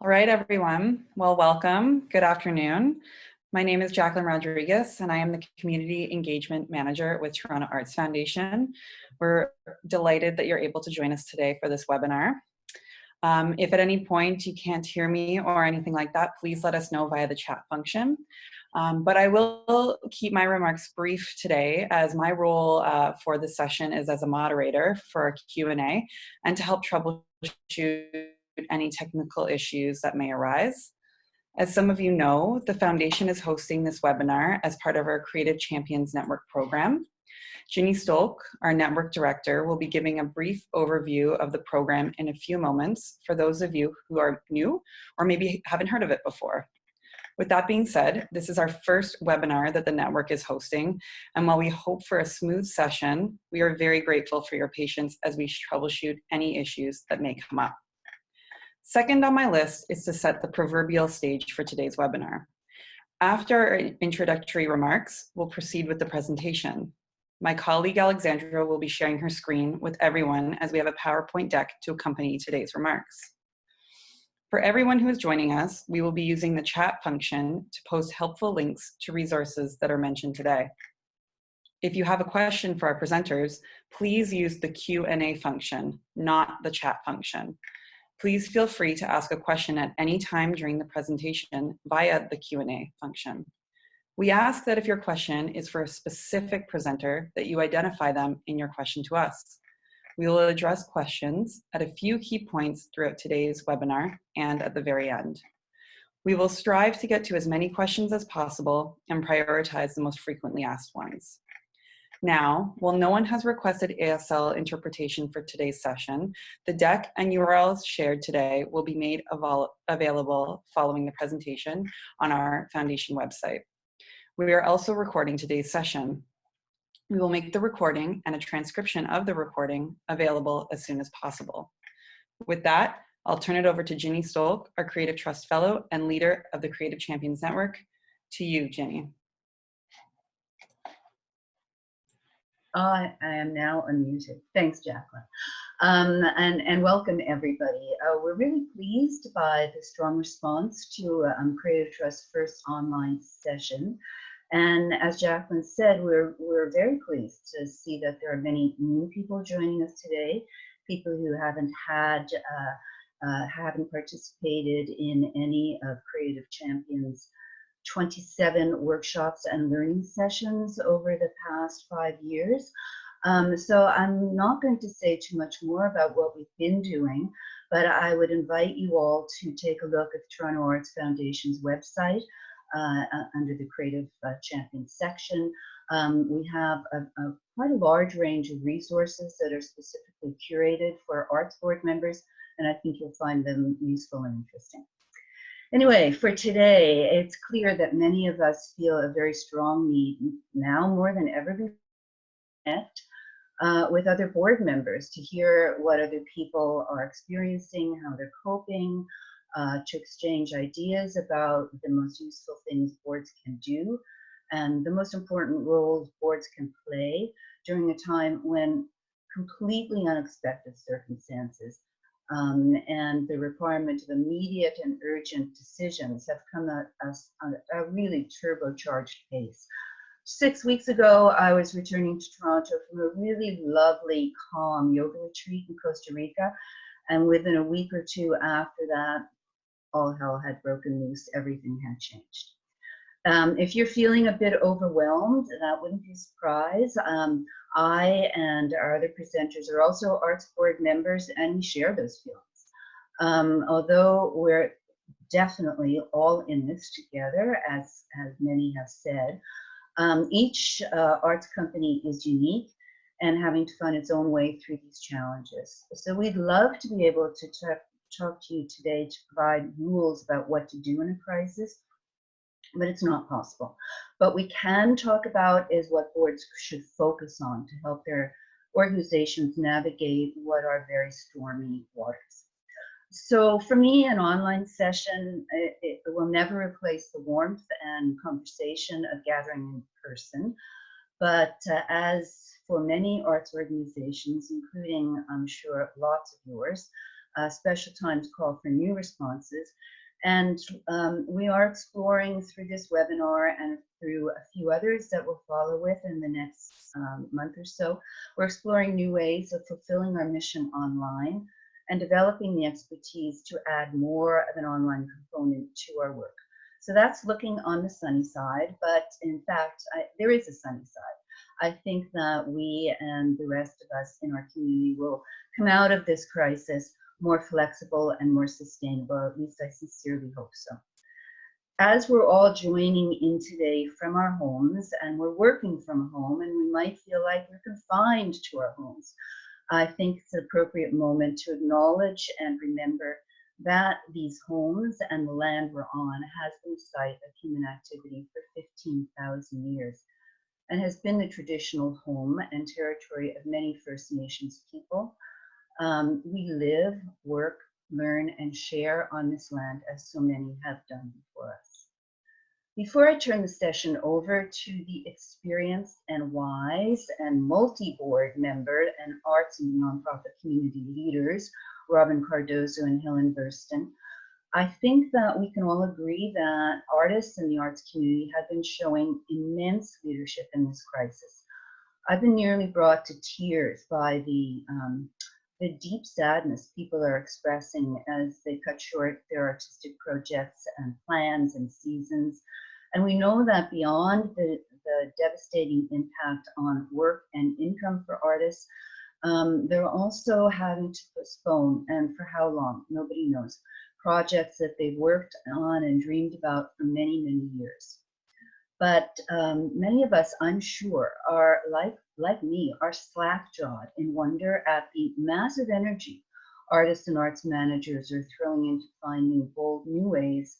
All right, everyone. Well, welcome. Good afternoon. My name is Jacqueline Rodriguez, and I am the Community Engagement Manager with Toronto Arts Foundation. We're delighted that you're able to join us today for this webinar. If at any point you can't hear me or anything like that, please let us know via the chat function. But I will keep my remarks brief today, as my role for this session is as a moderator for a Q&A and to help troubleshoot any technical issues that may arise. As some of you know, the Foundation is hosting this webinar as part of our Creative Champions Network program. Ginny Stolk, our network director, will be giving a brief overview of the program in a few moments for those of you who are new or maybe haven't heard of it before. With that being said, this is our first webinar that the network is hosting, and while we hope for a smooth session, we are very grateful for your patience as we troubleshoot any issues that may come up. Second on my list is to set the proverbial stage for today's webinar. After our introductory remarks, we'll proceed with the presentation. My colleague Alexandra will be sharing her screen with everyone as we have a PowerPoint deck to accompany today's remarks. For everyone who is joining us, we will be using the chat function to post helpful links to resources that are mentioned today. If you have a question for our presenters, please use the Q&A function, not the chat function. Please feel free to ask a question at any time during the presentation via the Q&A function. We ask that if your question is for a specific presenter, that you identify them in your question to us. We will address questions at a few key points throughout today's webinar and at the very end. We will strive to get to as many questions as possible and prioritize the most frequently asked ones. Now, while no one has requested ASL interpretation for today's session, the deck and URLs shared today will be made available following the presentation on our Foundation website. We are also recording today's session. We will make the recording and a transcription of the recording available as soon as possible. With that, I'll turn it over to Ginny Stolk, our Creative Trust Fellow and leader of the Creative Champions Network. To you, Ginny. I am now unmuted. Thanks, Jacqueline. And welcome, everybody. We're really pleased by the strong response to Creative Trust's first online session. And as Jacqueline said, we're very pleased to see that there are many new people joining us today, people who haven't participated in any of Creative Champions' 27 workshops and learning sessions over the past 5 years. So I'm not going to say too much more about what we've been doing, but I would invite you all to take a look at the Toronto Arts Foundation's website under the Creative Champions section. We have quite a large range of resources that are specifically curated for Arts Board members, and I think you'll find them useful and interesting. Anyway, for today, it's clear that many of us feel a very strong need now more than ever before to connect with other board members, to hear what other people are experiencing, how they're coping, to exchange ideas about the most useful things boards can do, and the most important roles boards can play during a time when completely unexpected circumstances and the requirement of immediate and urgent decisions have come at us on a really turbocharged pace. 6 weeks ago, I was returning to Toronto from a really lovely, calm yoga retreat in Costa Rica, and within a week or two after that, all hell had broken loose. Everything had changed. If you're feeling a bit overwhelmed, that wouldn't be a surprise. I and our other presenters are also Arts Board members, and we share those feelings. Although we're definitely all in this together, as many have said, each arts company is unique and having to find its own way through these challenges. So we'd love to be able to talk to you today to provide rules about what to do in a crisis, but it's not possible. What we can talk about is what boards should focus on to help their organizations navigate what are very stormy waters. So for me, an online session, it will never replace the warmth and conversation of gathering in person. But as for many arts organizations, including I'm sure lots of yours, special times call for new responses. And we are exploring through this webinar and through a few others that we'll follow with in the next month or so, we're exploring new ways of fulfilling our mission online and developing the expertise to add more of an online component to our work. So that's looking on the sunny side, but in fact, there is a sunny side. I think that we and the rest of us in our community will come out of this crisis more flexible and more sustainable. At least I sincerely hope so. As we're all joining in today from our homes and we're working from home and we might feel like we're confined to our homes, I think it's an appropriate moment to acknowledge and remember that these homes and the land we're on has been the site of human activity for 15,000 years and has been the traditional home and territory of many First Nations people. We live, work, learn, and share on this land as so many have done before us. Before I turn the session over to the experienced and wise and multi-board member and arts and nonprofit community leaders, Robin Cardozo and Helen Burstyn, I think that we can all agree that artists in the arts community have been showing immense leadership in this crisis. I've been nearly brought to tears by the deep sadness people are expressing as they cut short their artistic projects and plans and seasons. And we know that beyond the devastating impact on work and income for artists, they're also having to postpone, and for how long, nobody knows, projects that they've worked on and dreamed about for many, many years. But many of us, I'm sure, are like me, are slack-jawed in wonder at the massive energy artists and arts managers are throwing into finding bold new ways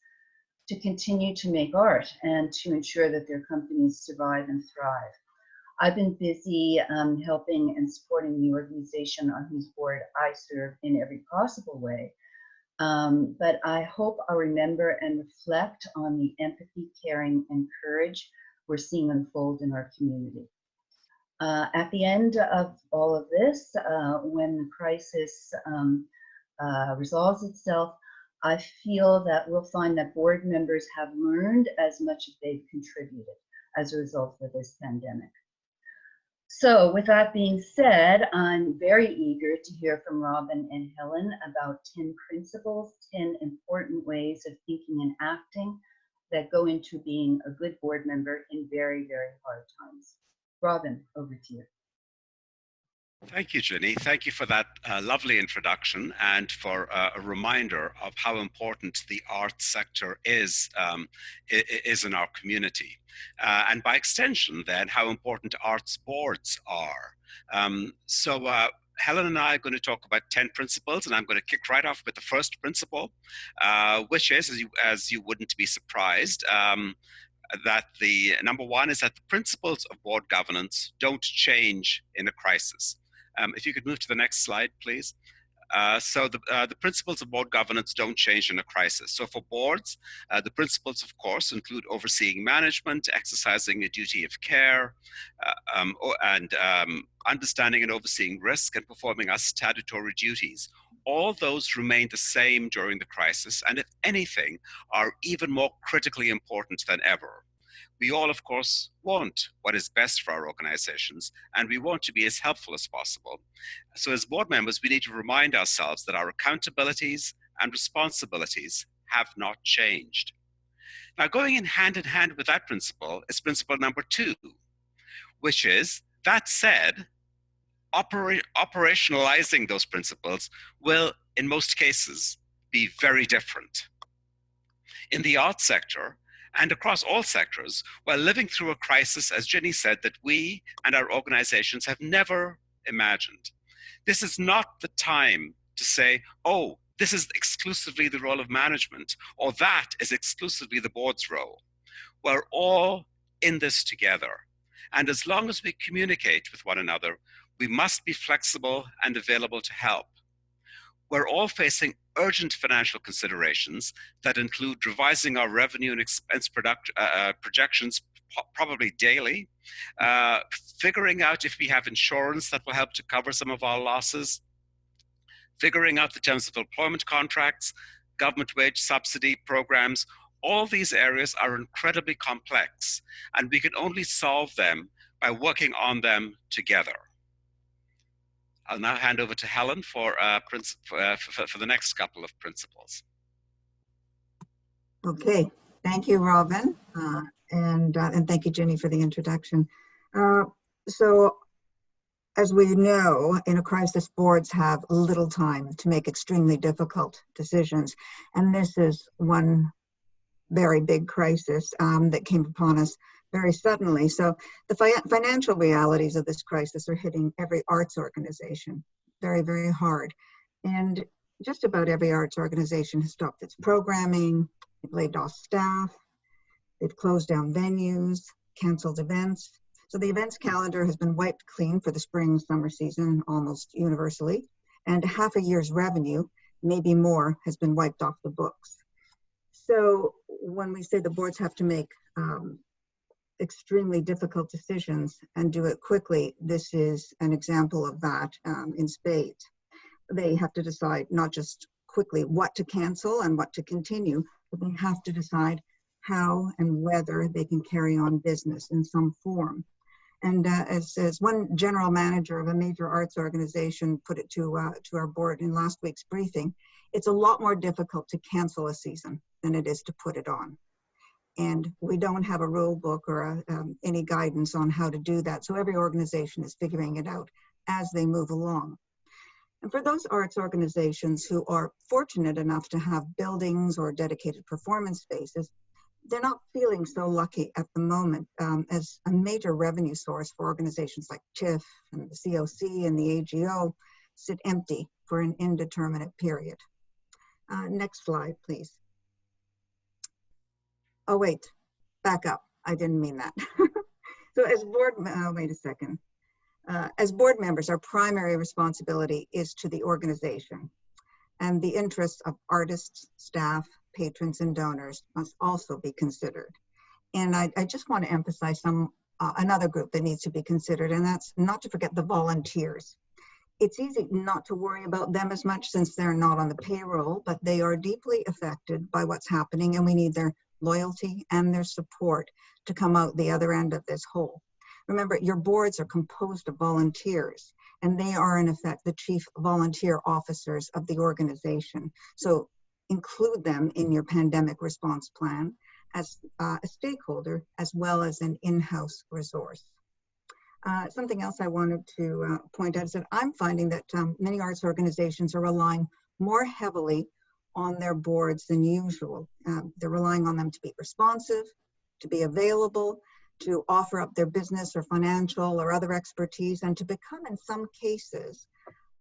to continue to make art and to ensure that their companies survive and thrive. I've been busy helping and supporting the organization on whose board I serve in every possible way. But I hope I'll remember and reflect on the empathy, caring, and courage we're seeing unfold in our community. At the end of all of this, when the crisis resolves itself, I feel that we'll find that board members have learned as much as they've contributed as a result of this pandemic. So with that being said, I'm very eager to hear from Robin and Helen about 10 principles, 10 important ways of thinking and acting that go into being a good board member in very, very hard times. Robin, over to you. Thank you, Ginny. Thank you for that lovely introduction and for a reminder of how important the arts sector is in our community. And by extension, then, how important arts boards are. Helen and I are going to talk about 10 principles, and I'm going to kick right off with the first principle, which is, as you wouldn't be surprised, that the number one is that the principles of board governance don't change in a crisis. If you could move to the next slide, please. The principles of board governance don't change in a crisis. So for boards, the principles, of course, include overseeing management, exercising a duty of care, understanding and overseeing risk, and performing our statutory duties. All those remain the same during the crisis, and if anything, are even more critically important than ever. We all, of course, want what is best for our organizations, and we want to be as helpful as possible. So as board members, we need to remind ourselves that our accountabilities and responsibilities have not changed. Now, going in hand with that principle is principle number 2, which is, that said, operationalizing those principles will, in most cases, be very different. In the arts sector, and across all sectors, while living through a crisis, as Ginny said, that we and our organizations have never imagined. This is not the time to say, oh, this is exclusively the role of management, or that is exclusively the board's role. We're all in this together. And as long as we communicate with one another, we must be flexible and available to help. We're all facing urgent financial considerations that include revising our revenue and expense projections probably daily, figuring out if we have insurance that will help to cover some of our losses, figuring out the terms of employment contracts, government wage subsidy programs. All these areas are incredibly complex, and we can only solve them by working on them together. I'll now hand over to Helen for the next couple of principles. Okay, thank you, Robin, and thank you, Jenny, for the introduction. So, as we know, in a crisis, boards have little time to make extremely difficult decisions, and this is one very big crisis that came upon us very suddenly. So the financial realities of this crisis are hitting every arts organization very, very hard. And just about every arts organization has stopped its programming, they've laid off staff, they've closed down venues, canceled events. So the events calendar has been wiped clean for the spring, summer season almost universally, and half a year's revenue, maybe more, has been wiped off the books. So when we say the boards have to make extremely difficult decisions and do it quickly, this is an example of that in spades. They have to decide not just quickly what to cancel and what to continue, but they have to decide how and whether they can carry on business in some form. And as one general manager of a major arts organization put it to our board in last week's briefing, it's a lot more difficult to cancel a season than it is to put it on. And we don't have a rule book or any guidance on how to do that. So every organization is figuring it out as they move along. And for those arts organizations who are fortunate enough to have buildings or dedicated performance spaces, they're not feeling so lucky at the moment as a major revenue source for organizations like TIFF and the COC and the AGO sit empty for an indeterminate period. Next slide, please. Oh, wait, back up. I didn't mean that. So as board, wait a second. As board members, our primary responsibility is to the organization, and the interests of artists, staff, patrons, and donors must also be considered. And I just want to emphasize another group that needs to be considered, and that's not to forget the volunteers. It's easy not to worry about them as much since they're not on the payroll, but they are deeply affected by what's happening, and we need their loyalty and their support to come out the other end of this hole. Remember, your boards are composed of volunteers, and they are in effect the chief volunteer officers of the organization. So include them in your pandemic response plan as a stakeholder, as well as an in-house resource. Something else I wanted to point out is that I'm finding that many arts organizations are relying more heavily on their boards than usual. They're relying on them to be responsive, to be available, to offer up their business or financial or other expertise, and to become, in some cases,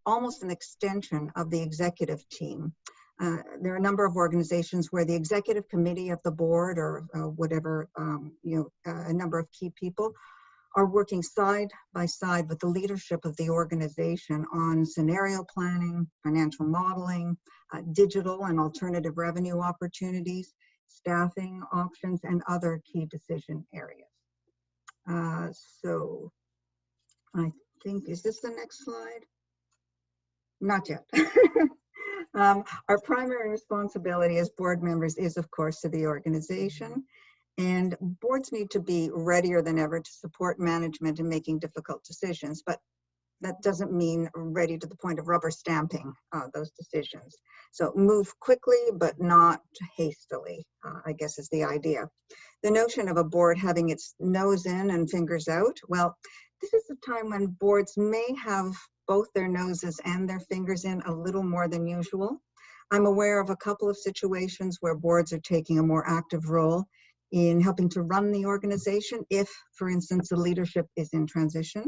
almost an extension of the executive team. There are a number of organizations where the executive committee of the board or whatever, a number of key people are working side by side with the leadership of the organization on scenario planning, financial modeling, digital and alternative revenue opportunities, staffing options, and other key decision areas. So I think, is this the next slide? Not yet. Our primary responsibility as board members is, of course, to the organization. And boards need to be readier than ever to support management in making difficult decisions, but that doesn't mean ready to the point of rubber stamping those decisions. So move quickly, but not hastily, I guess is the idea. The notion of a board having its nose in and fingers out, well, this is a time when boards may have both their noses and their fingers in a little more than usual. I'm aware of a couple of situations where boards are taking a more active role in helping to run the organization if, for instance, the leadership is in transition,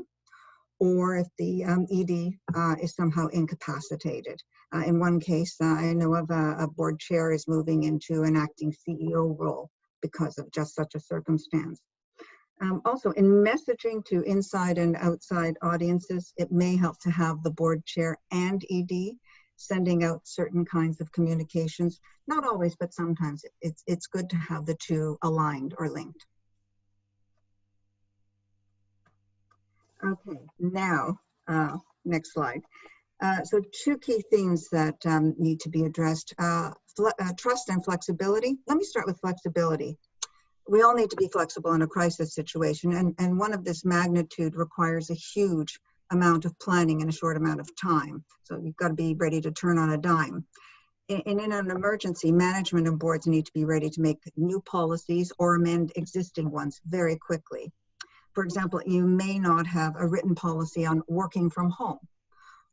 or if the ED is somehow incapacitated. In one case, I know of a board chair is moving into an acting CEO role because of just such a circumstance. Also, in messaging to inside and outside audiences, it may help to have the board chair and ED sending out certain kinds of communications. Not always, but sometimes it's good to have the two aligned or linked. Okay, now, next slide. So two key themes that need to be addressed, trust and flexibility. Let me start with flexibility. We all need to be flexible in a crisis situation, and one of this magnitude requires a huge amount of planning in a short amount of time. So you've got to be ready to turn on a dime. In an emergency, management and boards need to be ready to make new policies or amend existing ones very quickly. For example, you may not have a written policy on working from home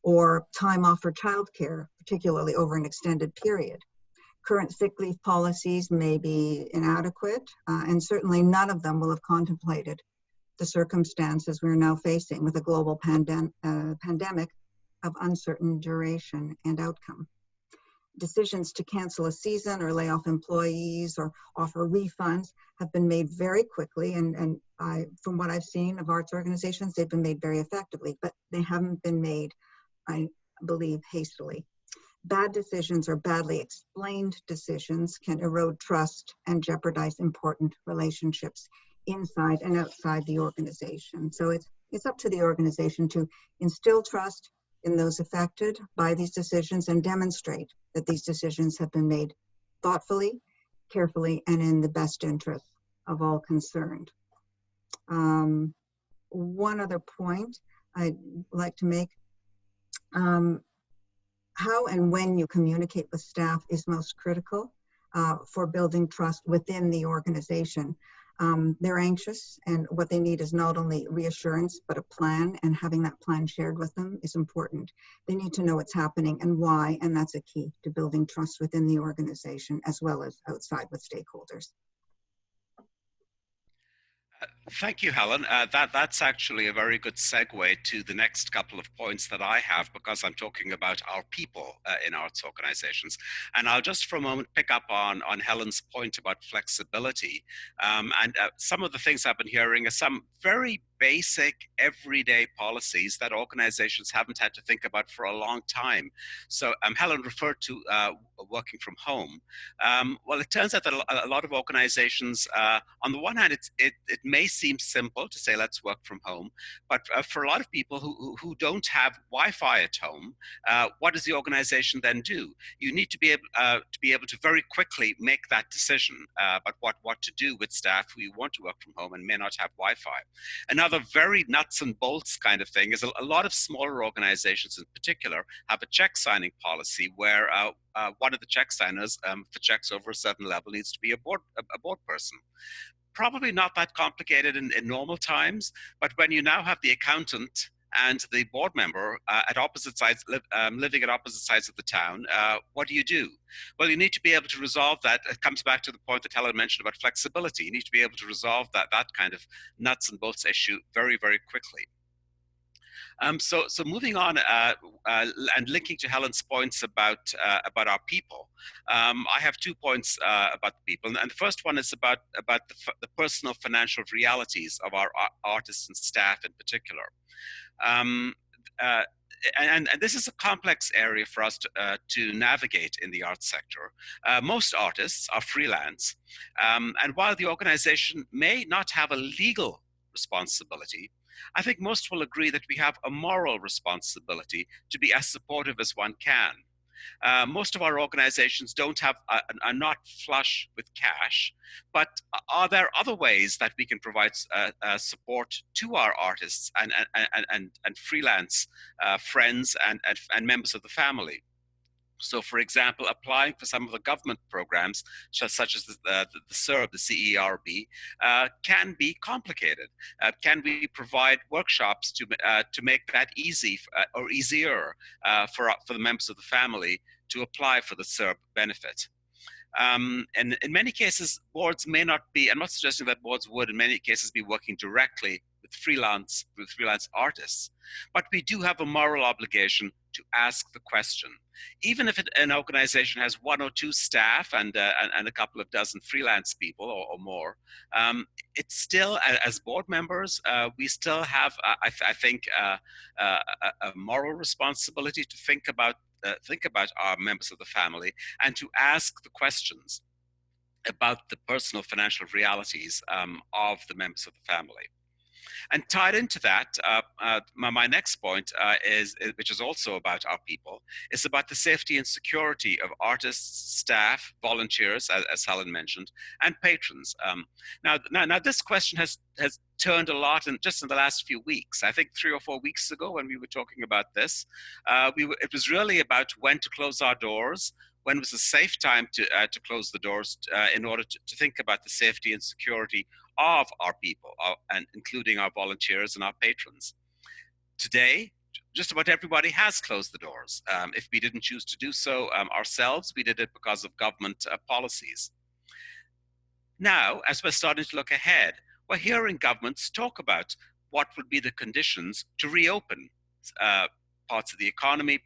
or time off for childcare, particularly over an extended period. Current sick leave policies may be inadequate, and certainly none of them will have contemplated the circumstances we're now facing with a global pandemic of uncertain duration and outcome. Decisions to cancel a season or lay off employees or offer refunds have been made very quickly, and from what I've seen of arts organizations, they've been made very effectively, but they haven't been made, I believe, hastily. Bad decisions or badly explained decisions can erode trust and jeopardize important relationships inside and outside the organization. So it's up to the organization to instill trust in those affected by these decisions and demonstrate that these decisions have been made thoughtfully, carefully, and in the best interest of all concerned. One other point I'd like to make, how and when you communicate with staff is most critical for building trust within the organization. They're anxious, and what they need is not only reassurance, but a plan, and having that plan shared with them is important. They need to know what's happening and why, and that's a key to building trust within the organization as well as outside with stakeholders. Thank you, Helen. That's actually a very good segue to the next couple of points that I have, because I'm talking about our people in arts organizations. And I'll just for a moment pick up on Helen's point about flexibility. And some of the things I've been hearing are some very basic everyday policies that organizations haven't had to think about for a long time. So Helen referred to working from home. Well, it turns out that a lot of organizations, on the one hand, it may seem simple to say let's work from home, but for a lot of people who don't have Wi-Fi at home, what does the organization then do? You need to be able to very quickly make that decision about what to do with staff who want to work from home and may not have Wi-Fi. Another very nuts and bolts kind of thing is a lot of smaller organizations in particular have a check signing policy where one of the check signers for checks over a certain level needs to be a board person. Probably not that complicated in normal times, but when you now have the accountant and the board member at opposite sides, living at opposite sides of the town, what do? Well, you need to be able to resolve that. It comes back to the point that Helen mentioned about flexibility. You need to be able to resolve that kind of nuts and bolts issue very, very quickly. So moving on and linking to Helen's points about our people, I have 2 points about the people, and the first one is about the personal financial realities of our artists and staff in particular. And this is a complex area for us to navigate in the arts sector. Most artists are freelance, and while the organization may not have a legal responsibility, I think most will agree that we have a moral responsibility to be as supportive as one can. Most of our organizations are not flush with cash, but are there other ways that we can provide support to our artists and freelance friends and members of the family? So, for example, applying for some of the government programs, such as the CERB, the CERB, can be complicated. Can we provide workshops to make that easy or easier for the members of the family to apply for the CERB benefit? And in many cases, boards may not be, I'm not suggesting that boards would in many cases be working directly with freelance artists, but we do have a moral obligation to ask the question. Even if an organization has 1 or 2 staff and a couple of dozen freelance people or more, it's still, as board members, we still have, I think, a moral responsibility to think about our members of the family and to ask the questions about the personal financial realities of the members of the family. And tied into that, my next point which is also about our people, is about the safety and security of artists, staff, volunteers, as Helen mentioned, and patrons. Now, this question has turned a lot just in the last few weeks. I think 3 or 4 weeks ago, when we were talking about this, it was really about when to close our doors, when was a safe time to close the doors in order to think about the safety and security of our people, and including our volunteers and our patrons. Today, just about everybody has closed the doors. If we didn't choose to do so ourselves, we did it because of government policies. Now, as we're starting to look ahead, we're hearing governments talk about what would be the conditions to reopen parts of the economy,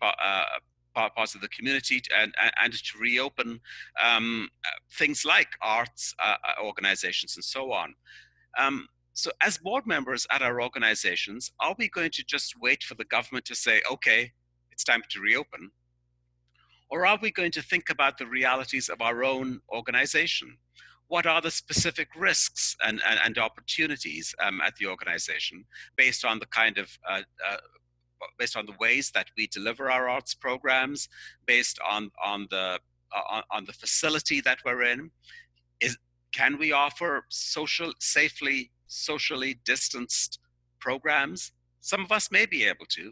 parts of the community, and to reopen things like arts organizations and so on. So as board members at our organizations, are we going to just wait for the government to say, okay, it's time to reopen? Or are we going to think about the realities of our own organization? What are the specific risks and opportunities at the organization based on the kind of based on the ways that we deliver our arts programs, based on the facility that we're in? Can we offer safely socially distanced programs? Some of us may be able to,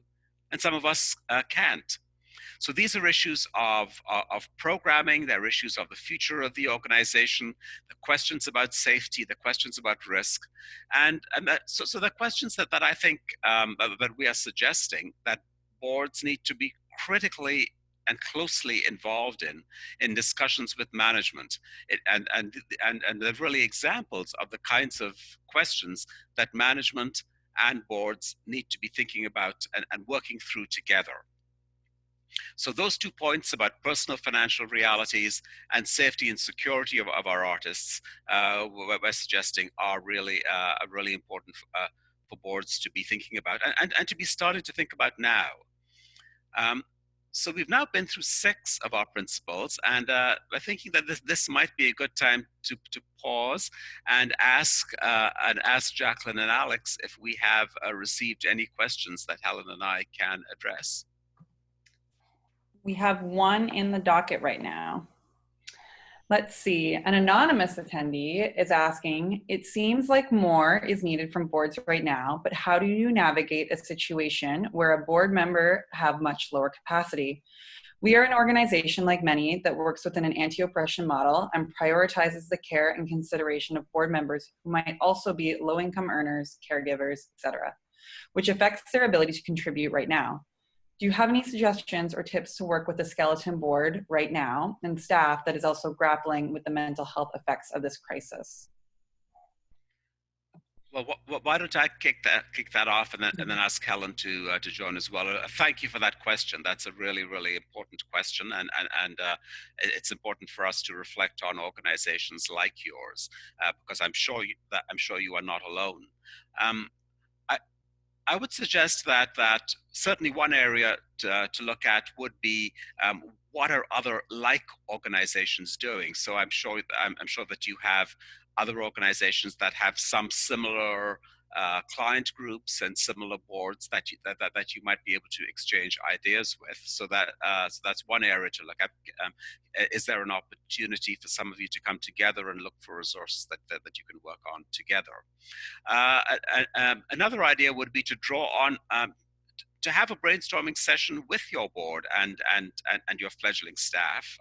and some of us can't. So these are issues of programming, they're issues of the future of the organization, the questions about safety, the questions about risk, so the questions that I think that we are suggesting that boards need to be critically and closely involved in discussions with management, and they're really examples of the kinds of questions that management and boards need to be thinking about and working through together. So those 2 points about personal financial realities and safety and security of our artists, we're suggesting are really important for boards to be thinking about and to be starting to think about now. So we've now been through 6 of our principles, and we're thinking that this might be a good time to pause and ask Jacqueline and Alex if we have received any questions that Helen and I can address. We have one in the docket right now. Let's see. An anonymous attendee is asking, it seems like more is needed from boards right now, but how do you navigate a situation where a board member have much lower capacity? We are an organization, like many, that works within an anti-oppression model and prioritizes the care and consideration of board members who might also be low-income earners, caregivers, etc., which affects their ability to contribute right now. Do you have any suggestions or tips to work with the skeleton board right now and staff that is also grappling with the mental health effects of this crisis? Well, why don't I kick that off and then ask Helen to join as well. Thank you for that question. That's a really important question, and it's important for us to reflect on organizations like yours because I'm sure you are not alone. I would suggest that certainly one area to look at would be what are other like organizations doing. So I'm sure that you have other organizations that have some similar client groups and similar boards that you might be able to exchange ideas with. So that's one area to look at. Is there an opportunity for some of you to come together and look for resources that you can work on together? Another idea would be to draw on to have a brainstorming session with your board and your fledgling staff.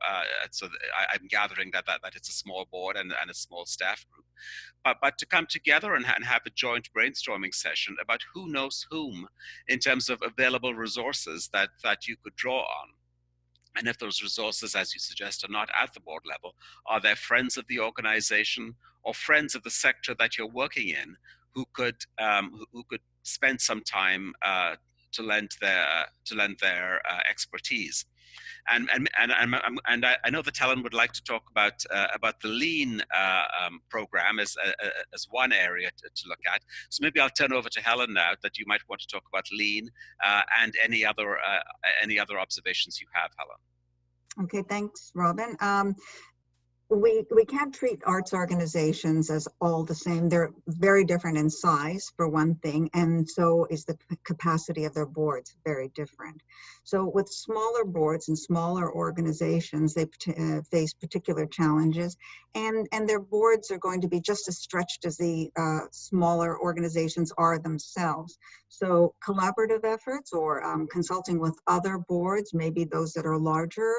So I'm gathering that it's a small board and a small staff group, but to come together and have a joint brainstorming session about who knows whom in terms of available resources that you could draw on. And if those resources, as you suggest, are not at the board level, are there friends of the organization or friends of the sector that you're working in who could spend some time to lend their expertise? And I know that Helen would like to talk about the Lean program as one area to look at. So maybe I'll turn over to Helen now, that you might want to talk about Lean and any other observations you have, Helen. Okay, thanks, Robin. we can't treat arts organizations as all the same. They're very different in size, for one thing, and so is the capacity of their boards very different. So with smaller boards and smaller organizations, they face particular challenges, and their boards are going to be just as stretched as the smaller organizations are themselves. So collaborative efforts or consulting with other boards, maybe those that are larger,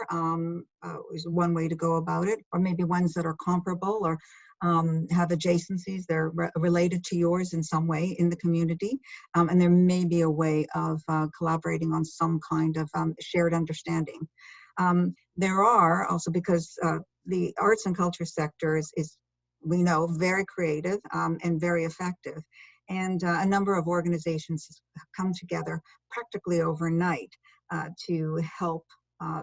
is one way to go about it, or maybe ones that are comparable or have adjacencies, they're related to yours in some way in the community. And there may be a way of collaborating on some kind of shared understanding. There are also, because the arts and culture sector is, we know, very creative and very effective. And a number of organizations have come together practically overnight to help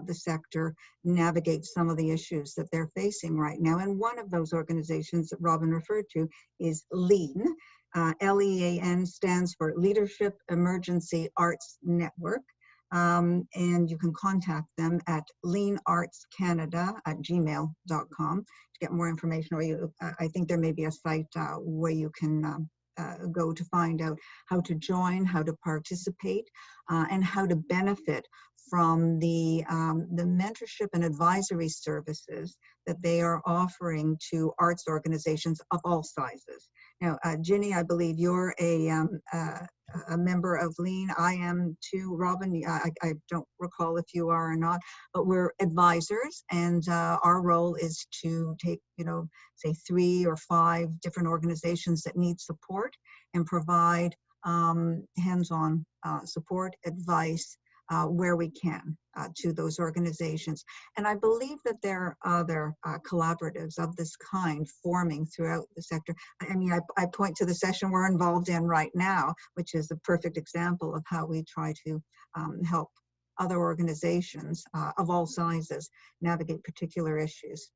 the sector navigate some of the issues that they're facing right now. And one of those organizations that Robin referred to is LEAN. LEAN stands for Leadership Emergency Arts Network. And you can contact them at leanartscanada@gmail.com to get more information, or I think there may be a site where you can go to find out how to join, how to participate, and how to benefit from the mentorship and advisory services that they are offering to arts organizations of all sizes. Now, Ginny, I believe you're a member of LEAN. I am too. Robin, I don't recall if you are or not, but we're advisors, and our role is to take, say 3 or 5 different organizations that need support and provide hands-on support, advice, where we can to those organizations. And I believe that there are other collaboratives of this kind forming throughout the sector. I mean, I point to the session we're involved in right now, which is a perfect example of how we try to help other organizations of all sizes navigate particular issues.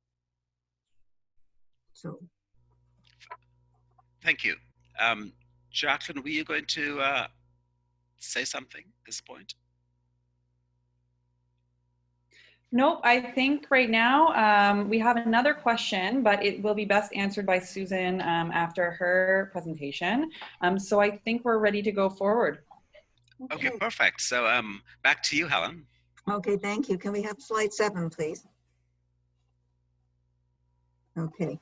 So. Thank you. Jacqueline, were you going to say something at this point? Nope, I think right now we have another question, but it will be best answered by Susan after her presentation. So I think we're ready to go forward. Okay, perfect. So back to you, Helen. Okay, thank you. Can we have slide 7, please? Okay.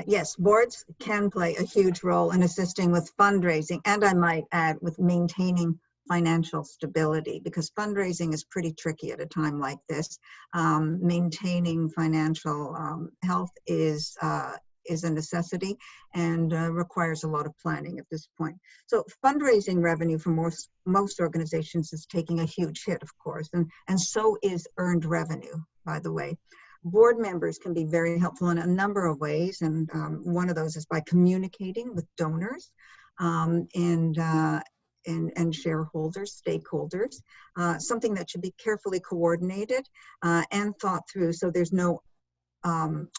Yes, boards can play a huge role in assisting with fundraising, and I might add with maintaining financial stability, because fundraising is pretty tricky at a time like this. Maintaining financial health is a necessity and requires a lot of planning at this point. So fundraising revenue for most organizations is taking a huge hit, of course, and so is earned revenue, by the way. Board members can be very helpful in a number of ways, and one of those is by communicating with donors and shareholders, stakeholders, something that should be carefully coordinated and thought through so there's no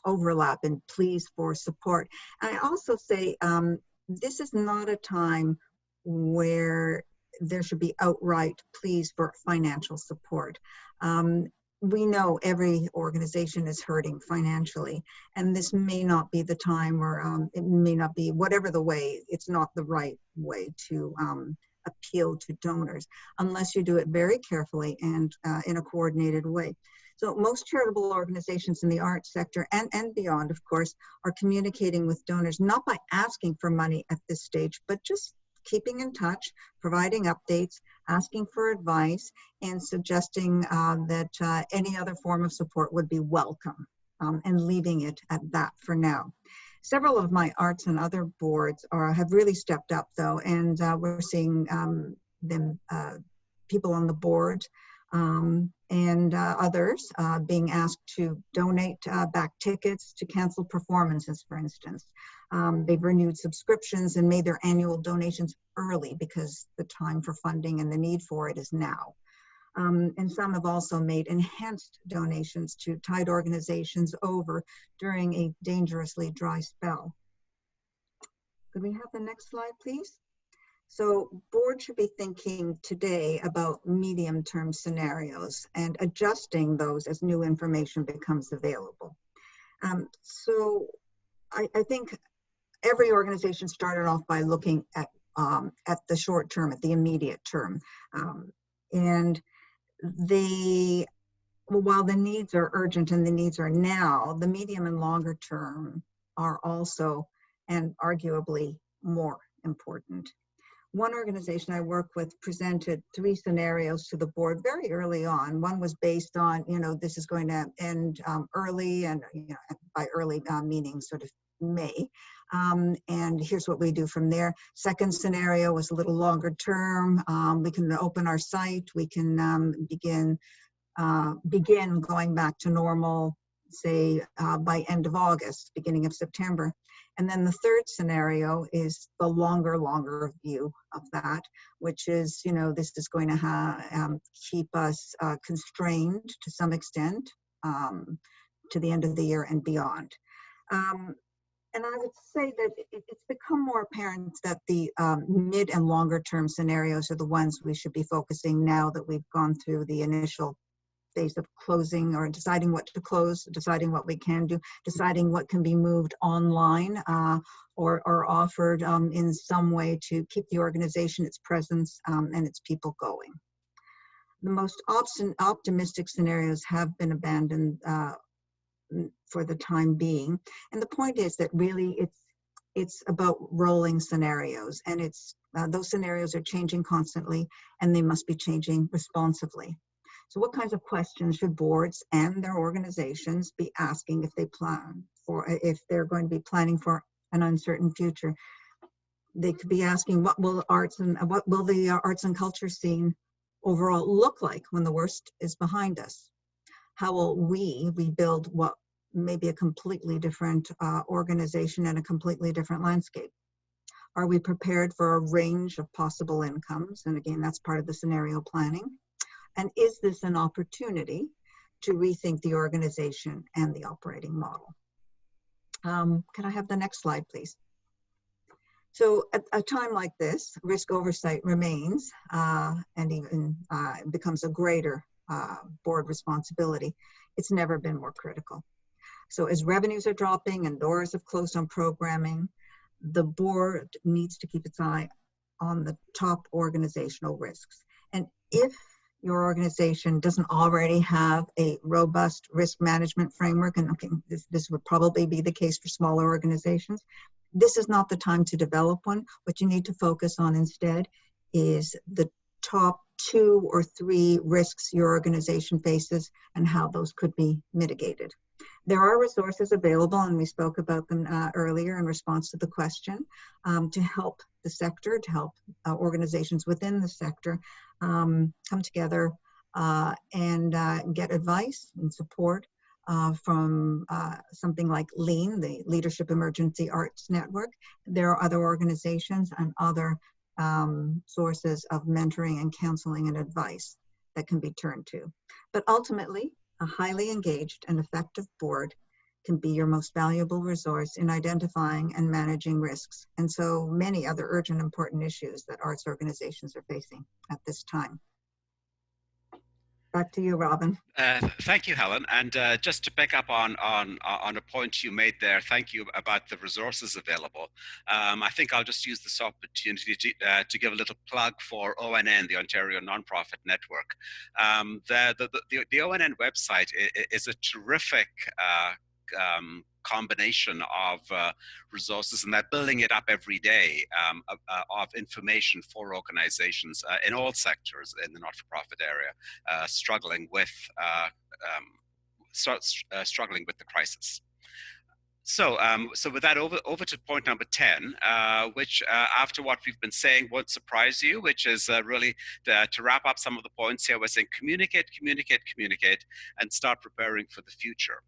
overlap in pleas for support. And I also say this is not a time where there should be outright pleas for financial support. We know every organization is hurting financially, and this may not be the time, or it may not be, whatever the way, it's not the right way to appeal to donors unless you do it very carefully and in a coordinated way. So most charitable organizations in the arts sector and beyond, of course, are communicating with donors, not by asking for money at this stage, but just keeping in touch, providing updates, asking for advice, and suggesting that any other form of support would be welcome, and leaving it at that for now. Several of my arts and other boards have really stepped up, though, and we're seeing people on the board and others being asked to donate back tickets, to cancel performances, for instance. They've renewed subscriptions and made their annual donations early because the time for funding and the need for it is now. And some have also made enhanced donations to tide organizations over during a dangerously dry spell. Could we have the next slide, please? So boards should be thinking today about medium-term scenarios and adjusting those as new information becomes available. So I think every organization started off by looking at the short term, at the immediate term. And while the needs are urgent and the needs are now, the medium and longer term are also and arguably more important. One organization I work with presented 3 scenarios to the board very early on. One was based on, this is going to end early, and by early meaning sort of May. And here's what we do from there. Second scenario was a little longer term. We can open our site. We can begin going back to normal, say by end of August, beginning of September. And then the third scenario is the longer view of that, which is, this is going to keep us constrained to some extent to the end of the year and beyond. And I would say that it's become more apparent that the mid and longer term scenarios are the ones we should be focusing now that we've gone through the initial phase of closing or deciding what to close, deciding what we can do, deciding what can be moved online or offered in some way to keep the organization, its presence, and its people going. The most optimistic scenarios have been abandoned for the time being. And the point is that really it's about rolling scenarios, and those scenarios are changing constantly, and they must be changing responsively. So what kinds of questions should boards and their organizations be asking if they're going to be planning for an uncertain future? They could be asking, what will the arts and culture scene overall look like when the worst is behind us? How will we rebuild what may be a completely different organization and a completely different landscape? Are we prepared for a range of possible incomes? And again, that's part of the scenario planning. And is this an opportunity to rethink the organization and the operating model? Can I have the next slide, please? So at a time like this, risk oversight remains and even becomes a greater board responsibility. It's never been more critical. So as revenues are dropping and doors have closed on programming, the board needs to keep its eye on the top organizational risks. And if your organization doesn't already have a robust risk management framework, and okay, this would probably be the case for smaller organizations, this is not the time to develop one. What you need to focus on instead is the top 2 or 3 risks your organization faces and how those could be mitigated. There are resources available, and we spoke about them earlier in response to the question, to help the sector, to help organizations within the sector come together and get advice and support from something like LEAN, the Leadership Emergency Arts Network. There are other organizations and other sources of mentoring and counseling and advice that can be turned to. But ultimately, a highly engaged and effective board can be your most valuable resource in identifying and managing risks, and so many other urgent important issues that arts organizations are facing at this time. Back to you, Robin. Thank you, Helen. And just to pick up on a point you made there, thank you about the resources available. I think I'll just use this opportunity to give a little plug for ONN, the Ontario Nonprofit Network. The ONN website is a terrific combination of resources, and they're building it up every day of information for organizations in all sectors in the not-for-profit area struggling with the crisis. So with that, over to point number 10, which after what we've been saying won't surprise you, which is really to wrap up some of the points here. We're saying communicate, and start preparing for the future.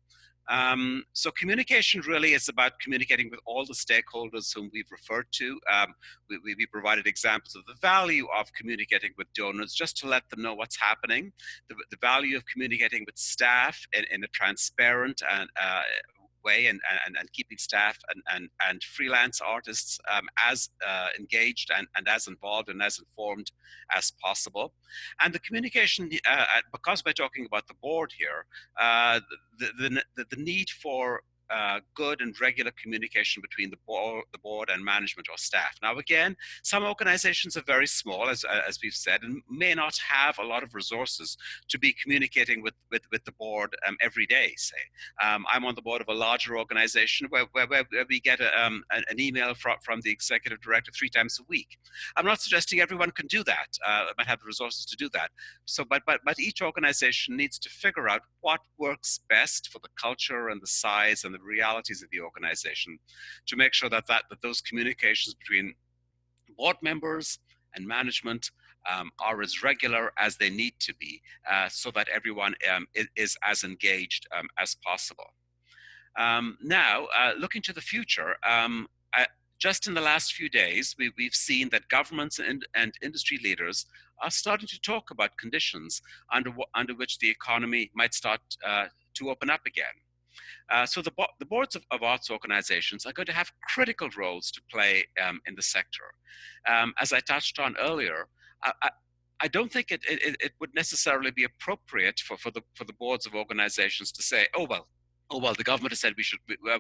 So communication really is about communicating with all the stakeholders whom we've referred to. We provided examples of the value of communicating with donors just to let them know what's happening, the value of communicating with staff in a transparent and way, and keeping staff and freelance artists as engaged and as involved and as informed as possible. And the communication, because we're talking about the board here, the need for good and regular communication between the board and management or staff. Now, again, some organizations are very small, as we've said, and may not have a lot of resources to be communicating with the board every day, say. I'm on the board of a larger organization where we get an email from the executive director 3 times a week. I'm not suggesting everyone can do that, might have the resources to do that. So, but each organization needs to figure out what works best for the culture and the size and the realities of the organization to make sure that those communications between board members and management are as regular as they need to be, so that everyone is as engaged as possible. Now, looking to the future, just in the last few days, we've seen that governments and industry leaders are starting to talk about conditions under which the economy might start to open up again. So the boards of arts organizations are going to have critical roles to play in the sector. As I touched on earlier, I don't think it would necessarily be appropriate for the boards of organizations to say, oh well, the government has said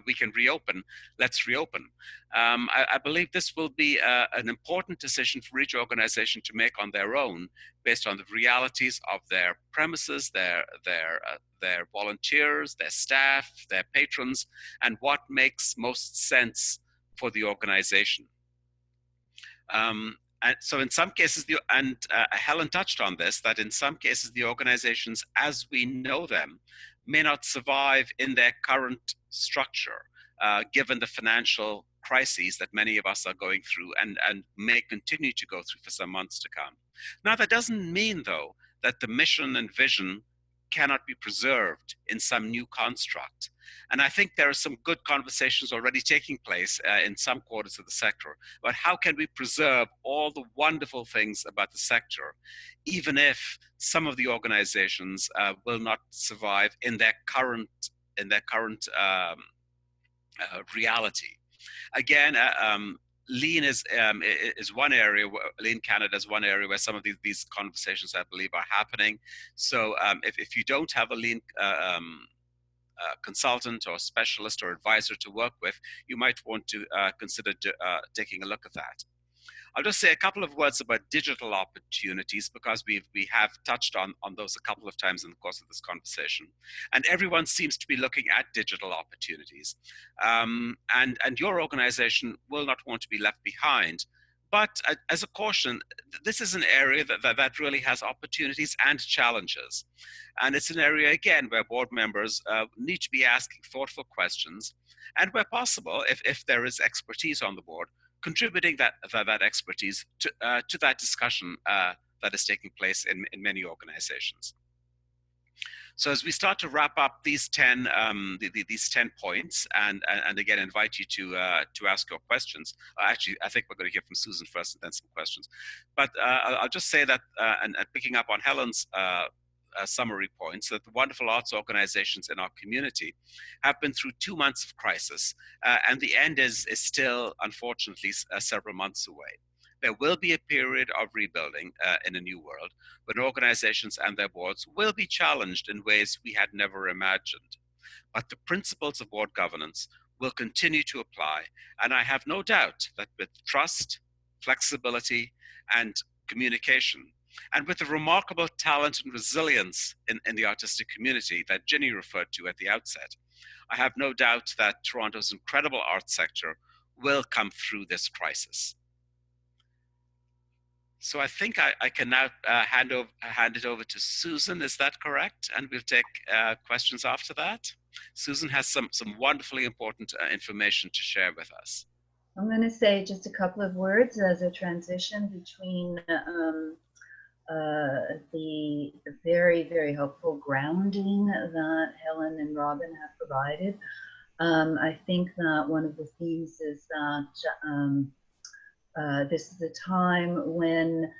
we can reopen, let's reopen. I believe this will be an important decision for each organization to make on their own, based on the realities of their premises, their volunteers, their staff, their patrons, and what makes most sense for the organization. And so in some cases, Helen touched on this, that in some cases the organizations as we know them may not survive in their current structure, given the financial crises that many of us are going through and may continue to go through for some months to come. Now, that doesn't mean, though, that the mission and vision cannot be preserved in some new construct. And I think there are some good conversations already taking place in some quarters of the sector about how can we preserve all the wonderful things about the sector, even if some of the organizations will not survive in their current reality. Again, Lean is one area. Lean Canada is one area where some of these conversations, I believe, are happening. So if you don't have a Lean consultant or specialist or advisor to work with, you might want to consider taking a look at that. I'll just say a couple of words about digital opportunities, because we have touched on those a couple of times in the course of this conversation. And everyone seems to be looking at digital opportunities. And your organization will not want to be left behind. But as a caution, this is an area that really has opportunities and challenges. And it's an area, again, where board members need to be asking thoughtful questions, and where possible, if there is expertise on the board, contributing that expertise to that discussion that is taking place in many organizations. So as we start to wrap up these 10 points, and again invite you to ask your questions. Actually, I think we're going to hear from Susan first, and then some questions. But I'll just say that, and picking up on Helen's summary points, that the wonderful arts organizations in our community have been through 2 months of crisis, and the end is still, unfortunately, several months away. There will be a period of rebuilding in a new world, when organizations and their boards will be challenged in ways we had never imagined. But the principles of board governance will continue to apply, and I have no doubt that with trust, flexibility, and communication, and with the remarkable talent and resilience in the artistic community that Ginny referred to at the outset, I have no doubt that Toronto's incredible arts sector will come through this crisis. So I think I can now hand it over to Susan. Is that correct? And we'll take questions after that. Susan has some wonderfully important information to share with us. I'm going to say just a couple of words as a transition between the very, very helpful grounding that Helen and Robin have provided. I think that one of the themes is that this is a time when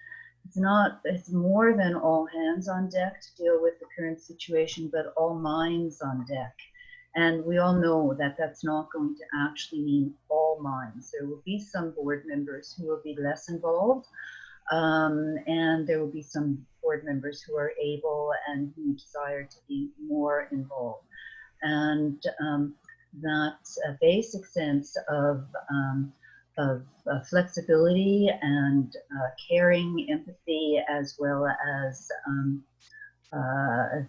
it's more than all hands on deck to deal with the current situation, but all minds on deck. And we all know that that's not going to actually mean all minds. There will be some board members who will be less involved, and there will be some board members who are able and who desire to be more involved. And that basic sense of flexibility and caring, empathy, as well as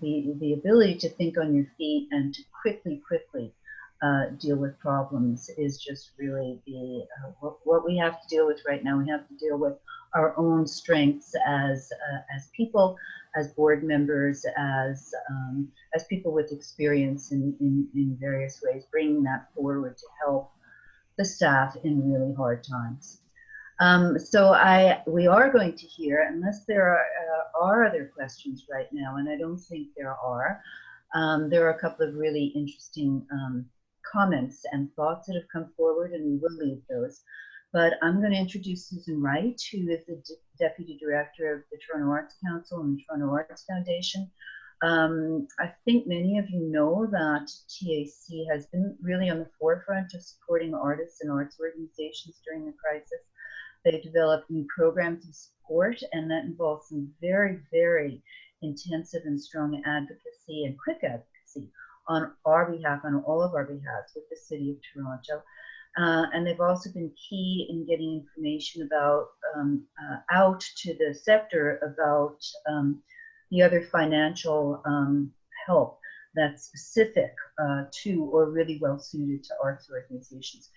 the ability to think on your feet and to quickly deal with problems is just really the what we have to deal with right now. We have to deal with our own strengths as people, as board members, as people with experience in various ways, bringing that forward to help the staff in really hard times. So we are going to hear, unless there are other questions right now, and I don't think there are a couple of really interesting comments and thoughts that have come forward, and we will leave those. But I'm going to introduce Susan Wright, who is the Deputy Director of the Toronto Arts Council and the Toronto Arts Foundation. I think many of you know that TAC has been really on the forefront of supporting artists and arts organizations during the crisis. They've developed new programs of support, and that involves some very, very intensive and strong advocacy and quick advocacy on our behalf, on all of our behalves, with the City of Toronto. And they've also been key in getting information about out to the sector about the other financial help that's specific to or really well suited to arts organizations,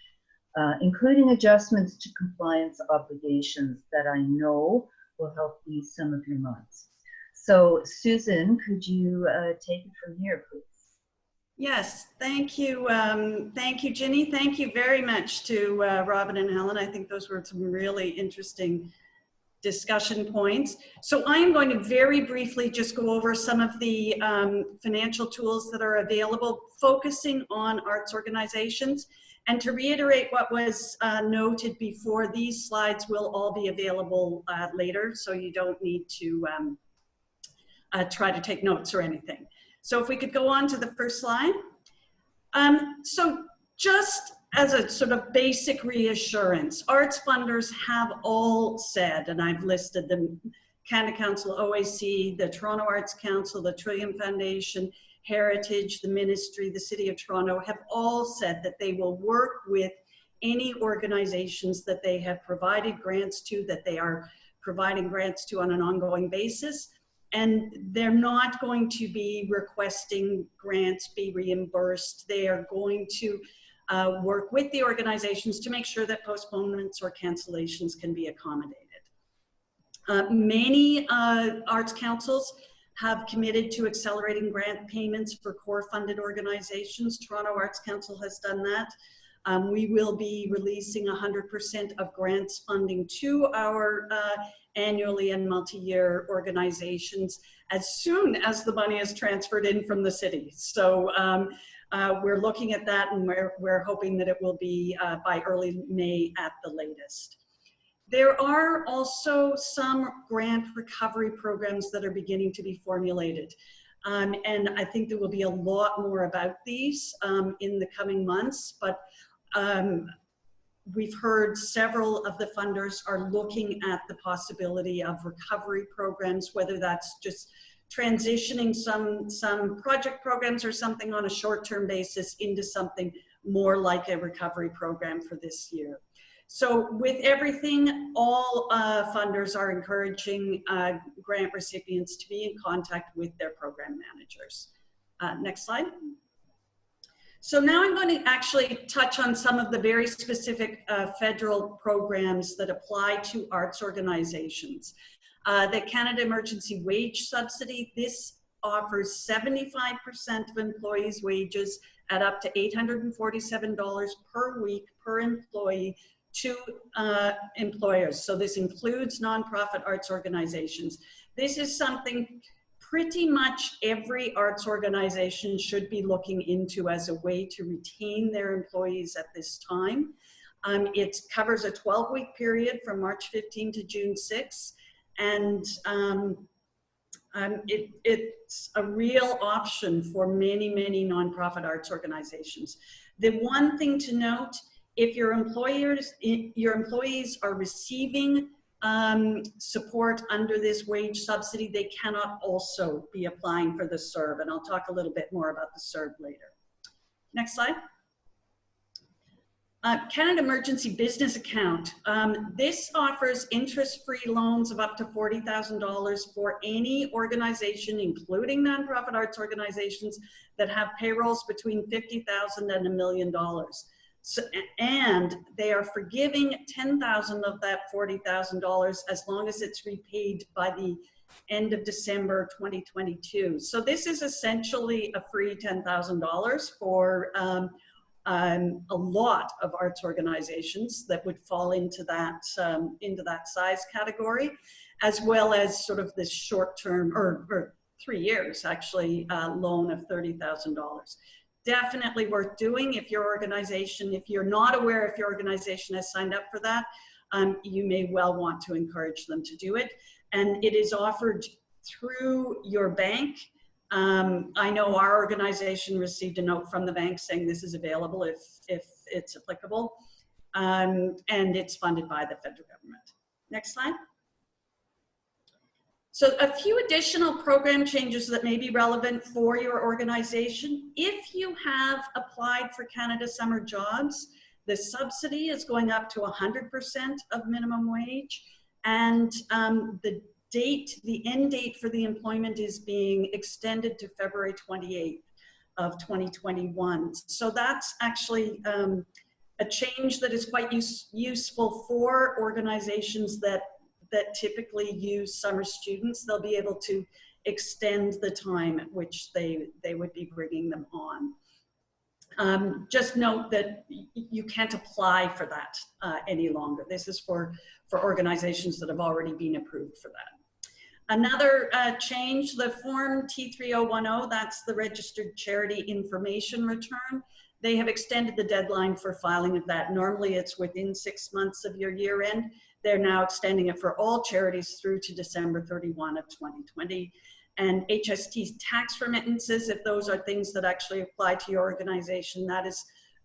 including adjustments to compliance obligations that I know will help ease some of your minds. So Susan, could you take it from here, please? Yes, thank you. Thank you, Ginny. Thank you very much to Robin and Helen. I think those were some really interesting discussion points. So I'm going to very briefly just go over some of the financial tools that are available, focusing on arts organizations. And to reiterate what was noted before, these slides will all be available later, so you don't need to try to take notes or anything. So if we could go on to the first slide. So just as a sort of basic reassurance, arts funders have all said, and I've listed them, Canada Council, OAC, the Toronto Arts Council, the Trillium Foundation, Heritage, the Ministry, the City of Toronto, have all said that they will work with any organizations that they have provided grants to, that they are providing grants to on an ongoing basis. And they're not going to be requesting grants be reimbursed. They are going to work with the organizations to make sure that postponements or cancellations can be accommodated. Many arts councils have committed to accelerating grant payments for core funded organizations. Toronto Arts Council has done that. We will be releasing 100% of grants funding to our annually and multi-year organizations as soon as the money is transferred in from the city. So we're looking at that, and we're hoping that it will be by early May at the latest. There are also some grant recovery programs that are beginning to be formulated. And I think there will be a lot more about these in the coming months, but we've heard several of the funders are looking at the possibility of recovery programs, whether that's just transitioning some project programs or something on a short-term basis into something more like a recovery program for this year. So with everything, all funders are encouraging grant recipients to be in contact with their program managers. Next slide. So now I'm going to actually touch on some of the very specific federal programs that apply to arts organizations. The Canada Emergency Wage Subsidy, this offers 75% of employees' wages at up to $847 per week per employee to employers. So this includes nonprofit arts organizations. This is something pretty much every arts organization should be looking into as a way to retain their employees at this time. It covers a 12-week period from March 15 to June 6, and it's a real option for many, many nonprofit arts organizations. The one thing to note, if your employees are receiving support under this wage subsidy, they cannot also be applying for the CERB, and I'll talk a little bit more about the CERB later. Next slide. Canada Emergency Business Account. This offers interest-free loans of up to $40,000 for any organization, including nonprofit arts organizations that have payrolls between $50,000 and $1 million. So, and they are forgiving $10,000 of that $40,000 as long as it's repaid by the end of December 2022. So this is essentially a free $10,000 for a lot of arts organizations that would fall into that size category, as well as sort of this short-term or 3 years actually loan of $30,000. Definitely worth doing if your organization, if you're not aware if your organization has signed up for that, you may well want to encourage them to do it. And it is offered through your bank. I know our organization received a note from the bank saying this is available if it's applicable, and it's funded by the federal government. Next slide. So a few additional program changes that may be relevant for your organization. If you have applied for Canada Summer Jobs, the subsidy is going up to 100% of minimum wage, and the end date for the employment is being extended to February 28th of 2021. So that's actually a change that is quite useful for organizations that typically use summer students. They'll be able to extend the time at which they would be bringing them on. Just note that you can't apply for that any longer. This is for organizations that have already been approved for that. Another change, the Form T3010, that's the Registered Charity Information Return. They have extended the deadline for filing of that. Normally it's within 6 months of your year end. They're now extending it for all charities through to December 31 of 2020. And HST tax remittances, if those are things that actually apply to your organization,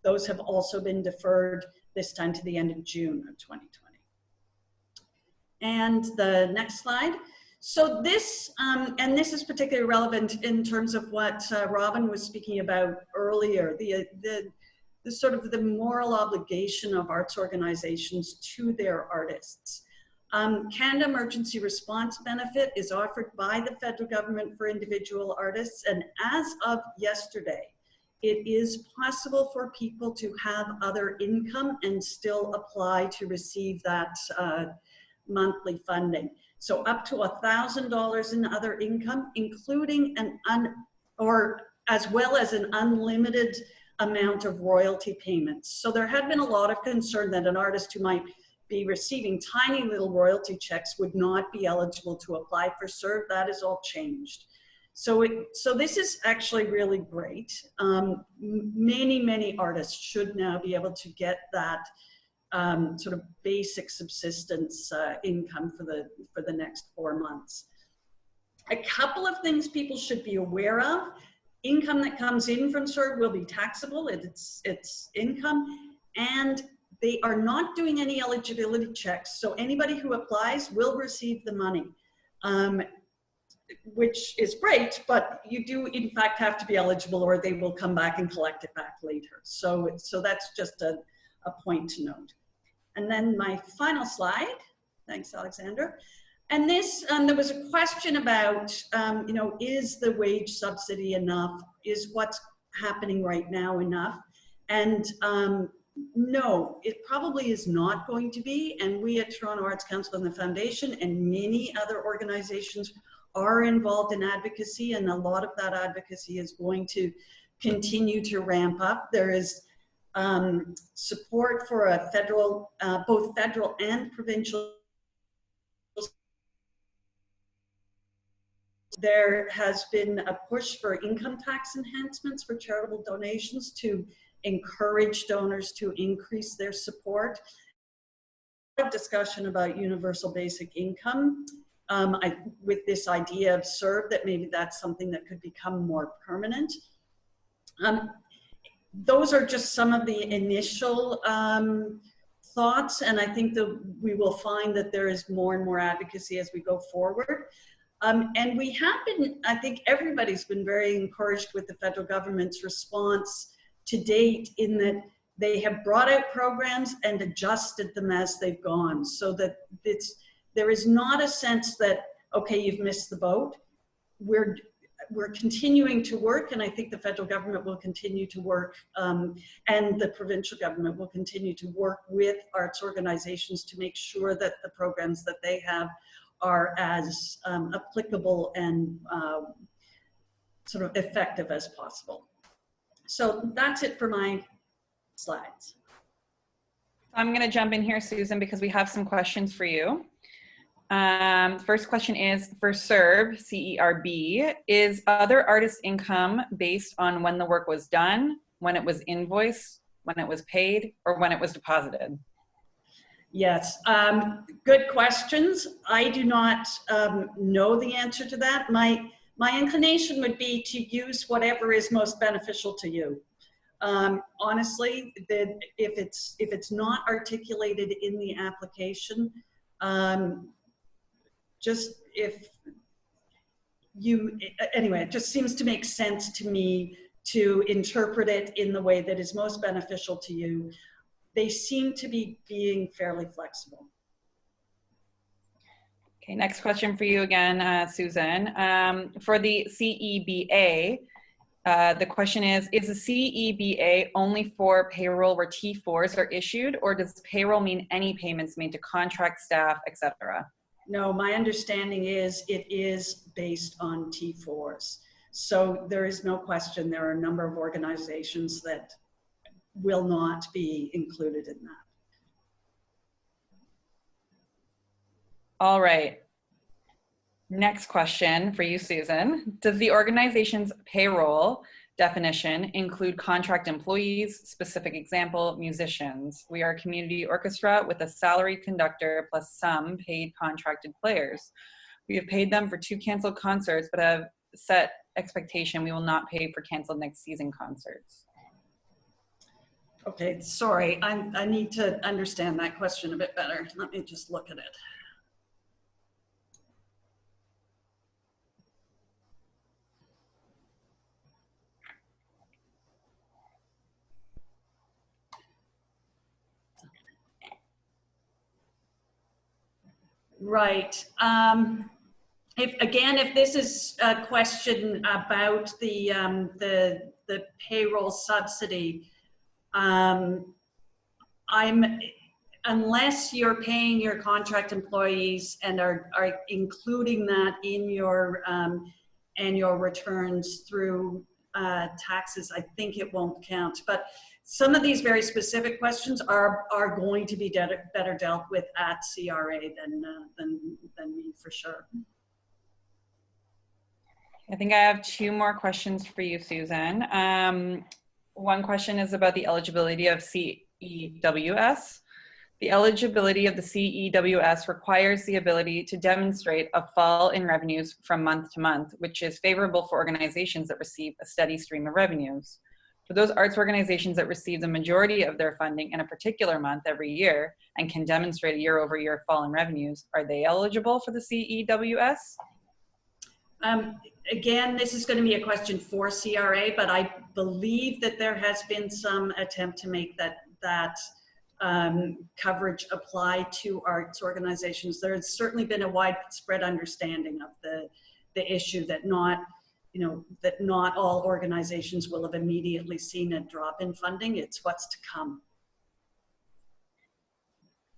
those have also been deferred this time to the end of June of 2020. And the next slide. So this, and this is particularly relevant in terms of what Robin was speaking about earlier, the sort of the moral obligation of arts organizations to their artists. Canada Emergency Response Benefit is offered by the federal government for individual artists, and as of yesterday, it is possible for people to have other income and still apply to receive that monthly funding. So up to $1,000 in other income, including as well as an unlimited amount of royalty payments. So there had been a lot of concern that an artist who might be receiving tiny little royalty checks would not be eligible to apply for CERB. That is all changed. So this is actually really great. Many artists should now be able to get that sort of basic subsistence income for the next 4 months. A couple of things people should be aware of. Income that comes in from CERB will be taxable. It's income, and they are not doing any eligibility checks. So anybody who applies will receive the money, which is great, but you do in fact have to be eligible or they will come back and collect it back later. So that's just a point to note. And then my final slide, thanks Alexander. And this, there was a question about, you know, is the wage subsidy enough? Is what's happening right now enough? And no, it probably is not going to be. And we at Toronto Arts Council and the Foundation and many other organizations are involved in advocacy, and a lot of that advocacy is going to continue to ramp up. There is support for a federal, both federal and provincial. There has been a push for income tax enhancements for charitable donations to encourage donors to increase their support. Discussion about universal basic income with this idea of CERB, that maybe that's something that could become more permanent. Those are just some of the initial thoughts, and I think that we will find that there is more and more advocacy as we go forward. And we have been, I think everybody's been very encouraged with the federal government's response to date, in that they have brought out programs and adjusted them as they've gone, so that there is not a sense that, okay, you've missed the boat. We're continuing to work, and I think the federal government will continue to work, and the provincial government will continue to work with arts organizations to make sure that the programs that they have are as applicable and sort of effective as possible. So that's it for my slides. I'm going to jump in here, Susan, because we have some questions for you. First question is for CERB, C-E-R-B, is other artist income based on when the work was done, when it was invoiced, when it was paid, or when it was deposited? Yes, good questions. I do not know the answer to that. My inclination would be to use whatever is most beneficial to you. Honestly, if it's not articulated in the application, anyway, it just seems to make sense to me to interpret it in the way that is most beneficial to you. They seem to be being fairly flexible. Okay, next question for you again, Susan. For the CEBA, the question is the CEBA only for payroll where T4s are issued, or does payroll mean any payments made to contract staff, etc.? No, my understanding is it is based on T4s. So there is no question there are a number of organizations that will not be included in that. All right. Next question for you, Susan. Does the organization's payroll definition include contract employees? Specific example, musicians. We are a community orchestra with a salaried conductor plus some paid contracted players. We have paid them for 2 canceled concerts, but have set expectation we will not pay for canceled next season concerts. Okay, sorry, I need to understand that question a bit better. Let me just look at it. Right. If this is a question about the payroll subsidy, unless you're paying your contract employees and are including that in your annual returns through taxes, I think it won't count. But some of these very specific questions are going to be better dealt with at CRA than me, for sure. I think I have 2 more questions for you, Susan. One question is about the eligibility of CEWS. The eligibility of the CEWS requires the ability to demonstrate a fall in revenues from month to month, which is favorable for organizations that receive a steady stream of revenues. For those arts organizations that receive the majority of their funding in a particular month every year and can demonstrate a year-over-year fall in revenues, are they eligible for the CEWS? Again, this is going to be a question for CRA, but I believe that there has been some attempt to make that coverage apply to arts organizations. There has certainly been a widespread understanding of the issue that not all organizations will have immediately seen a drop in funding. It's what's to come.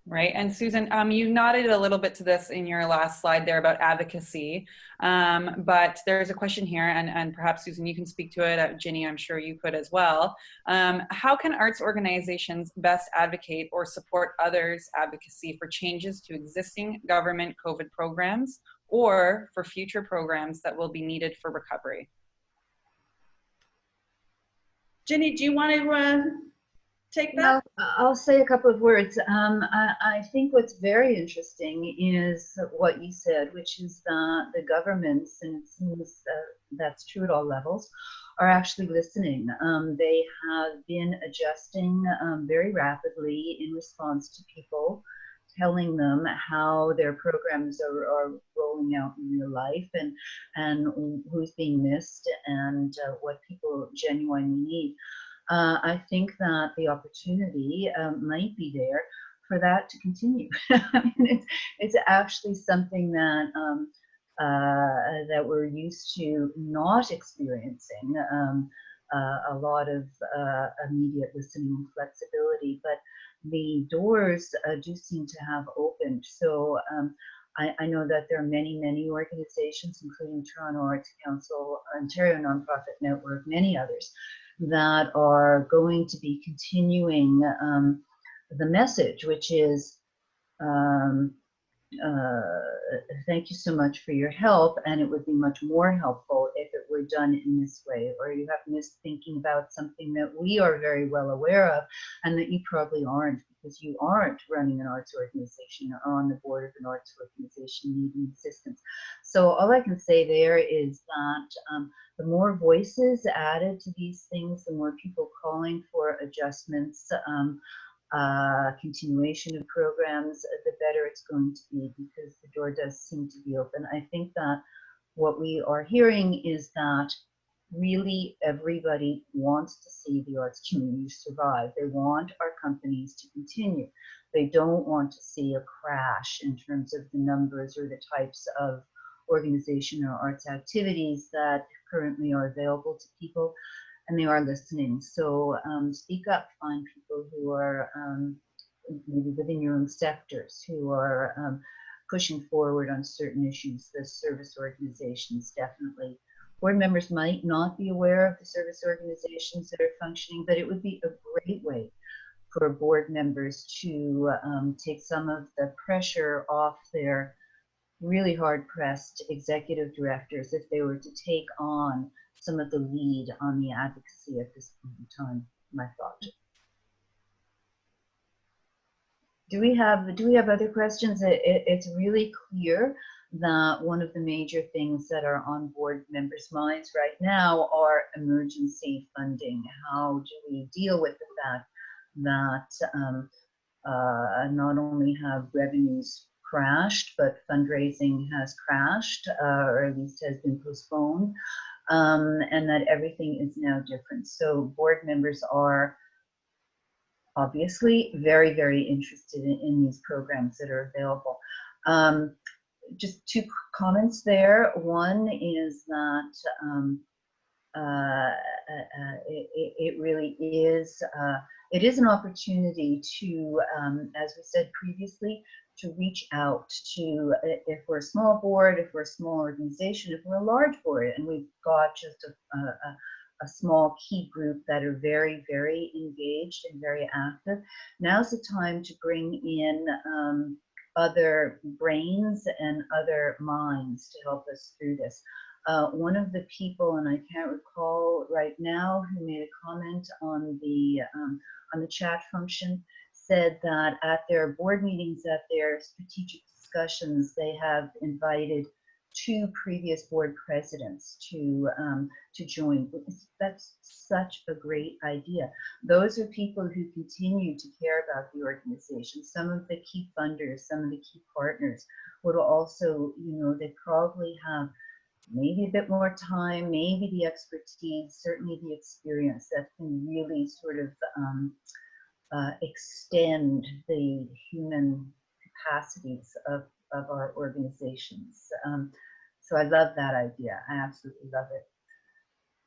Right, and Susan, you nodded a little bit to this in your last slide there about advocacy, but there's a question here, and perhaps Susan, you can speak to it. Ginny, I'm sure you could as well. How can arts organizations best advocate or support others' advocacy for changes to existing government COVID programs or for future programs that will be needed for recovery? Ginny, do you want to take that? I'll say a couple of words. I think what's very interesting is what you said, which is that the governments, and it seems that's true at all levels, are actually listening. They have been adjusting very rapidly in response to people telling them how their programs are rolling out in real life and who's being missed and what people genuinely need. I think that the opportunity might be there for that to continue. I mean, it's actually something that that we're used to not experiencing. A lot of immediate listening and flexibility, but the doors do seem to have opened. So I know that there are many organizations, including Toronto Arts Council, Ontario Nonprofit Network, many others, that are going to be continuing the message, which is thank you so much for your help, and it would be much more helpful if it were done in this way, or you have missed thinking about something that we are very well aware of and that you probably aren't, because you aren't running an arts organization or on the board of an arts organization needing assistance. So all I can say there is that the more voices added to these things, the more people calling for adjustments, continuation of programs, the better it's going to be, because the door does seem to be open. I think that what we are hearing is that really everybody wants to see the arts community survive. They want our companies to continue. They don't want to see a crash in terms of the numbers or the types of organization or arts activities that currently are available to people. And they are listening. So speak up, find people who are maybe within your own sectors, who are pushing forward on certain issues. The service organizations, definitely. Board members might not be aware of the service organizations that are functioning, but it would be a great way for board members to take some of the pressure off their really hard-pressed executive directors if they were to take on some of the lead on the advocacy at this point in time, my thought. Do we have other questions? It's really clear that one of the major things that are on board members' minds right now are emergency funding. How do we deal with the fact that not only have revenues crashed, but fundraising has crashed, or at least has been postponed, and that everything is now different. So board members are obviously very interested in these programs that are available. Just two comments there. One is that it really is, it is an opportunity to, as we said previously, to reach out to, if we're a small board, if we're a small organization, if we're a large board, and we've got just a small key group that are very engaged and very active. Now's the time to bring in other brains and other minds to help us through this. One of the people, and I can't recall right now, who made a comment on the chat function, said that at their board meetings, at their strategic discussions, they have invited 2 previous board presidents to join. That's such a great idea. Those are people who continue to care about the organization. Some of the key funders, some of the key partners would also, you know, they probably have maybe a bit more time, maybe the expertise, certainly the experience that can really sort of extend the human capacities of our organizations. So I love that idea. I absolutely love it.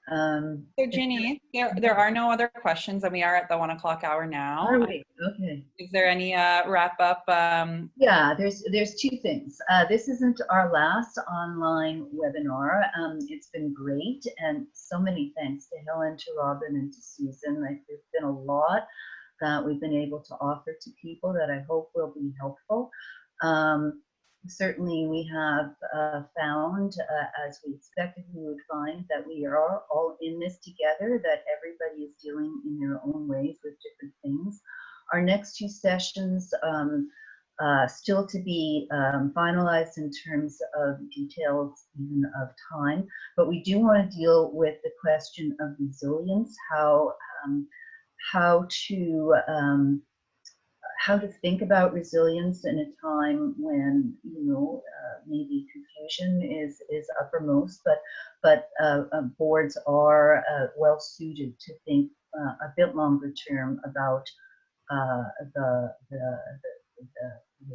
So Ginny, there are no other questions, and we are at the 1 o'clock hour now. Are we? Okay. Is there any wrap up? Yeah, there's 2 things. This isn't our last online webinar. It's been great, and so many thanks to Helen, to Robin, and to Susan. Like, there's been a lot that we've been able to offer to people that I hope will be helpful. Certainly we have found, as we expected we would find, that we are all in this together, that everybody is dealing in their own ways with different things. Our next 2 sessions still to be finalized in terms of details, even of time, but we do want to deal with the question of resilience, how to think about resilience in a time when, you know, maybe confusion is uppermost, but boards are well suited to think a bit longer term about the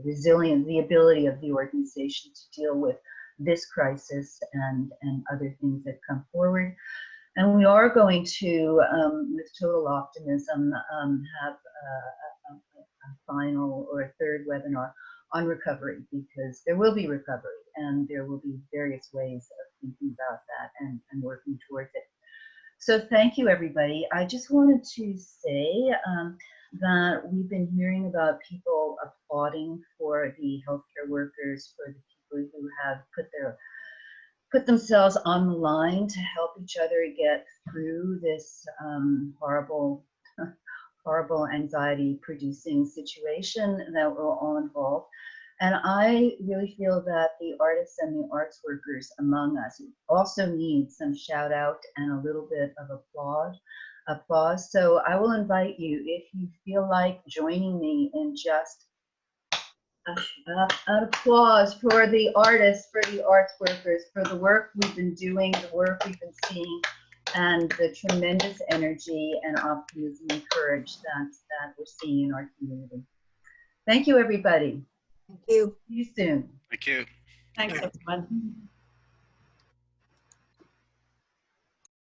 resilience, the ability of the organization to deal with this crisis and other things that come forward. And we are going to, with total optimism, have a final or a third webinar on recovery, because there will be recovery and there will be various ways of thinking about that and working towards it. So thank you, everybody. I just wanted to say that we've been hearing about people applauding for the healthcare workers, for the people who have put themselves on the line to help each other get through this horrible anxiety-producing situation that we're all involved. And I really feel that the artists and the arts workers among us also need some shout out and a little bit of applause. So I will invite you, if you feel like joining me in just an applause for the artists, for the arts workers, for the work we've been doing, the work we've been seeing, and the tremendous energy and optimism and courage that we're seeing in our community. Thank you, everybody. Thank you. See you soon. Thank you. Thanks, everyone.